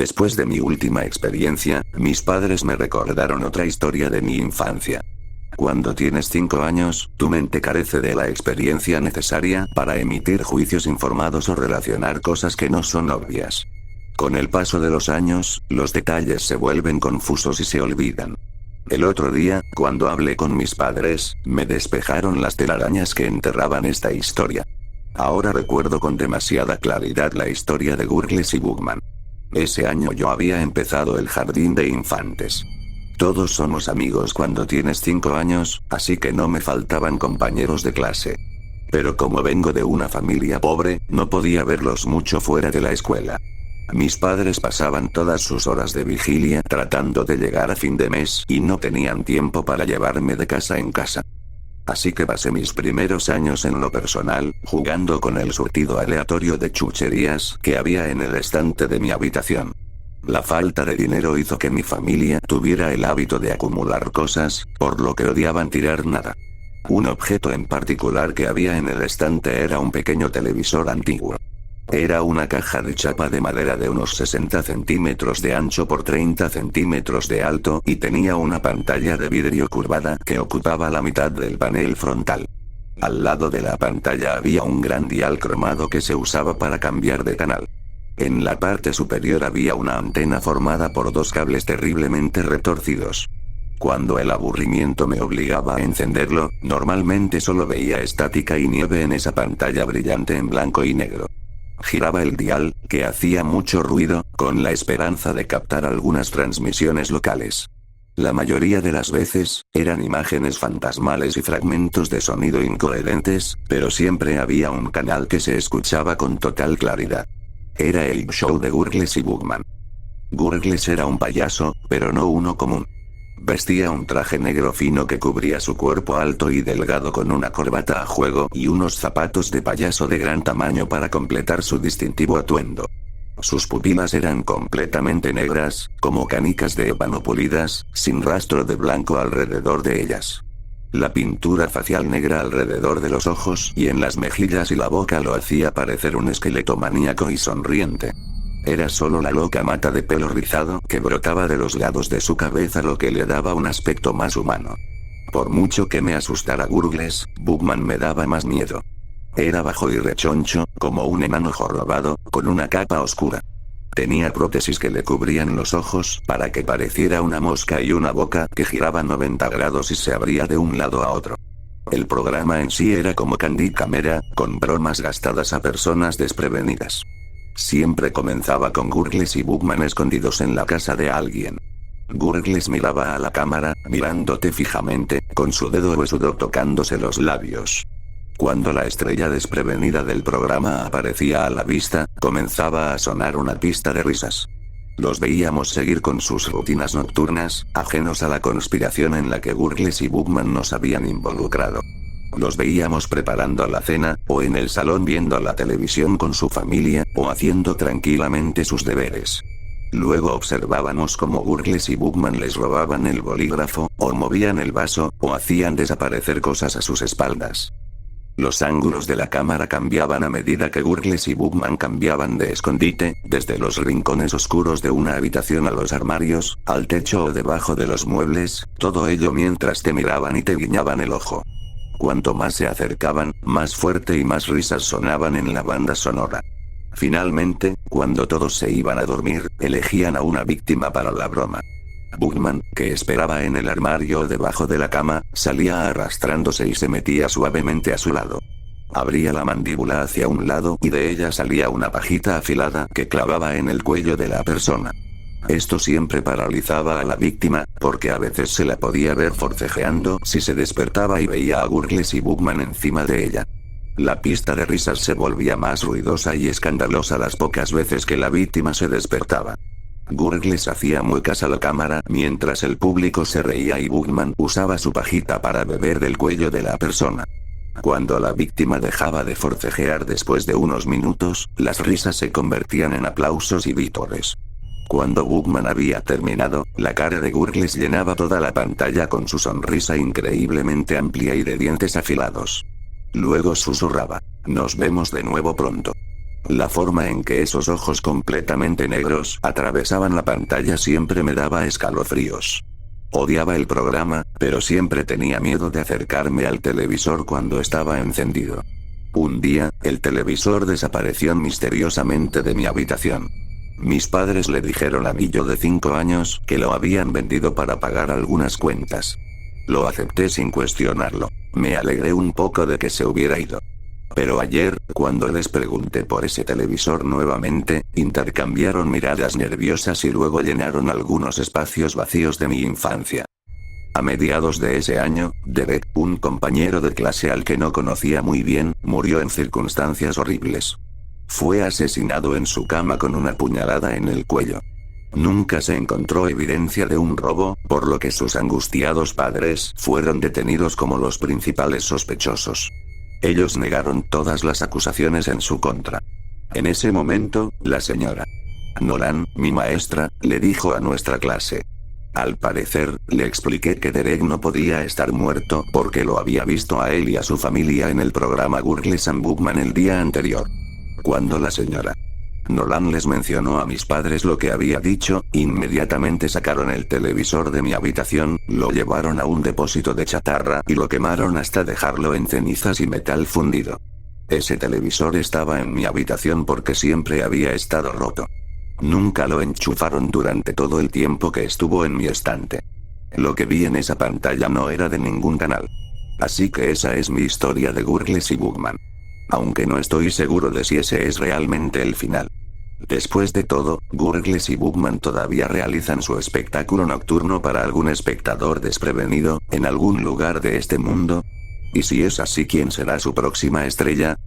Después de mi última experiencia, mis padres me recordaron otra historia de mi infancia. Cuando tienes 5 años, tu mente carece de la experiencia necesaria para emitir juicios informados o relacionar cosas que no son obvias. Con el paso de los años, los detalles se vuelven confusos y se olvidan. El otro día, cuando hablé con mis padres, me despejaron las telarañas que enterraban esta historia. Ahora recuerdo con demasiada claridad la historia de Gurgles y Bugman. Ese año yo había empezado el jardín de infantes. Todos somos amigos cuando tienes 5 años, así que no me faltaban compañeros de clase. Pero como vengo de una familia pobre, no podía verlos mucho fuera de la escuela. Mis padres pasaban todas sus horas de vigilia tratando de llegar a fin de mes y no tenían tiempo para llevarme de casa en casa. Así que pasé mis primeros años en lo personal, jugando con el surtido aleatorio de chucherías que había en el estante de mi habitación. La falta de dinero hizo que mi familia tuviera el hábito de acumular cosas, por lo que odiaban tirar nada. Un objeto en particular que había en el estante era un pequeño televisor antiguo. Era una caja de chapa de madera de unos 60 centímetros de ancho por 30 centímetros de alto y tenía una pantalla de vidrio curvada que ocupaba la mitad del panel frontal. Al lado de la pantalla había un gran dial cromado que se usaba para cambiar de canal. En la parte superior había una antena formada por 2 cables terriblemente retorcidos. Cuando el aburrimiento me obligaba a encenderlo, normalmente solo veía estática y nieve en esa pantalla brillante en blanco y negro. Giraba el dial, que hacía mucho ruido, con la esperanza de captar algunas transmisiones locales. La mayoría de las veces, eran imágenes fantasmales y fragmentos de sonido incoherentes, pero siempre había un canal que se escuchaba con total claridad. Era el show de Gurgles y Bugman. Gurgles era un payaso, pero no uno común. Vestía un traje negro fino que cubría su cuerpo alto y delgado con una corbata a juego y unos zapatos de payaso de gran tamaño para completar su distintivo atuendo. Sus pupilas eran completamente negras, como canicas de ébano pulidas, sin rastro de blanco alrededor de ellas. La pintura facial negra alrededor de los ojos y en las mejillas y la boca lo hacía parecer un esqueleto maníaco y sonriente. Era solo la loca mata de pelo rizado que brotaba de los lados de su cabeza lo que le daba un aspecto más humano. Por mucho que me asustara Gurgles, Bugman me daba más miedo. Era bajo y rechoncho, como un enano jorobado, con una capa oscura. Tenía prótesis que le cubrían los ojos para que pareciera una mosca y una boca que giraba 90 grados y se abría de un lado a otro. El programa en sí era como Candy Camera, con bromas gastadas a personas desprevenidas. Siempre comenzaba con Gurgles y Bugman escondidos en la casa de alguien. Gurgles miraba a la cámara, mirándote fijamente, con su dedo huesudo tocándose los labios. Cuando la estrella desprevenida del programa aparecía a la vista, comenzaba a sonar una pista de risas. Los veíamos seguir con sus rutinas nocturnas, ajenos a la conspiración en la que Gurgles y Bugman nos habían involucrado. Los veíamos preparando la cena, o en el salón viendo la televisión con su familia, o haciendo tranquilamente sus deberes. Luego observábamos cómo Gurgles y Bugman les robaban el bolígrafo, o movían el vaso, o hacían desaparecer cosas a sus espaldas. Los ángulos de la cámara cambiaban a medida que Gurgles y Bugman cambiaban de escondite, desde los rincones oscuros de una habitación a los armarios, al techo o debajo de los muebles, todo ello mientras te miraban y te guiñaban el ojo. Cuanto más se acercaban, más fuerte y más risas sonaban en la banda sonora. Finalmente, cuando todos se iban a dormir, elegían a una víctima para la broma. Bugman, que esperaba en el armario o debajo de la cama, salía arrastrándose y se metía suavemente a su lado. Abría la mandíbula hacia un lado y de ella salía una pajita afilada que clavaba en el cuello de la persona. Esto siempre paralizaba a la víctima, porque a veces se la podía ver forcejeando si se despertaba y veía a Gurgles y Bugman encima de ella. La pista de risas se volvía más ruidosa y escandalosa las pocas veces que la víctima se despertaba. Gurgles hacía muecas a la cámara mientras el público se reía y Bugman usaba su pajita para beber del cuello de la persona. Cuando la víctima dejaba de forcejear después de unos minutos, las risas se convertían en aplausos y vítores. Cuando Bugman había terminado, la cara de Gurgles llenaba toda la pantalla con su sonrisa increíblemente amplia y de dientes afilados. Luego susurraba: «Nos vemos de nuevo pronto». La forma en que esos ojos completamente negros atravesaban la pantalla siempre me daba escalofríos. Odiaba el programa, pero siempre tenía miedo de acercarme al televisor cuando estaba encendido. Un día, el televisor desapareció misteriosamente de mi habitación. Mis padres le dijeron a mi yo de 5 años que lo habían vendido para pagar algunas cuentas. Lo acepté sin cuestionarlo. Me alegré un poco de que se hubiera ido. Pero ayer, cuando les pregunté por ese televisor nuevamente, intercambiaron miradas nerviosas y luego llenaron algunos espacios vacíos de mi infancia. A mediados de ese año, Derek, un compañero de clase al que no conocía muy bien, murió en circunstancias horribles. Fue asesinado en su cama con una puñalada en el cuello. Nunca se encontró evidencia de un robo, por lo que sus angustiados padres fueron detenidos como los principales sospechosos. Ellos negaron todas las acusaciones en su contra. En ese momento, la señora Nolan, mi maestra, le dijo a nuestra clase. Al parecer, le expliqué que Derek no podía estar muerto porque lo había visto a él y a su familia en el programa Gurgles and Bookman el día anterior. Cuando la señora Nolan les mencionó a mis padres lo que había dicho, inmediatamente sacaron el televisor de mi habitación, lo llevaron a un depósito de chatarra y lo quemaron hasta dejarlo en cenizas y metal fundido. Ese televisor estaba en mi habitación porque siempre había estado roto. Nunca lo enchufaron durante todo el tiempo que estuvo en mi estante. Lo que vi en esa pantalla no era de ningún canal. Así que esa es mi historia de Gurgles y Bookman. Aunque no estoy seguro de si ese es realmente el final. Después de todo, Gurgles y Bookman todavía realizan su espectáculo nocturno para algún espectador desprevenido, en algún lugar de este mundo. Y si es así, ¿quién será su próxima estrella?